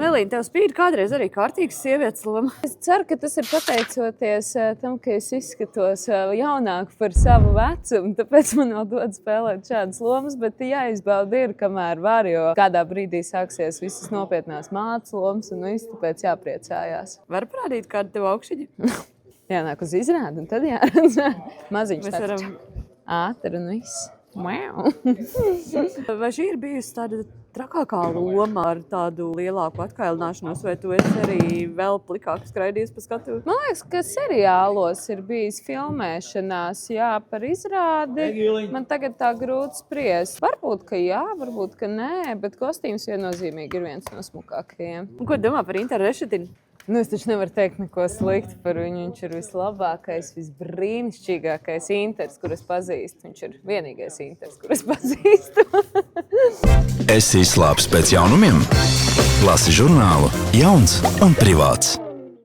Melīna, tev spīd kādreiz arī kārtīgas sievietes loma? Es ceru, ka tas ir pateicoties tam, ka es izskatos jaunāk par savu vecumu, tāpēc man vēl dod spēlēt šādas lomas, bet jāizbauda ir, kamēr var, jo kādā brīdī sāksies visas nopietnās mātes lomas un viss, tāpēc jāpriecājās. Var parādīt kādu tev augšķiņu? Jānāk uz izrādi un tad jāredz. Maziņš Mēs tāds varam... ātri un viss. Wow. Vai šī ir bijusi tāda trakākā loma ar tādu lielāku atkailināšanos, vai tu esi arī vēl plikāk skraidījis pa skatuvi? Man liekas, ka seriālos ir bijis filmēšanās, jā, par izrādi. Man tagad tā grūti spriest. Varbūt, ka jā, varbūt, ka nē, bet kostīms viennozīmīgi ir viens no smukākajiem. Un ko domā par Interu Rešetinu? Nu, es taču nevaru teikt neko sliktu par viņu. Viņš ir vislabākais, visbrīnišķīgākais Inters, kur es pazīstu. Viņš ir vienīgais Inters, kur es pazīstu. Esi izslāpis pēc jaunumiem? Lasi žurnālu Jauns un privāts.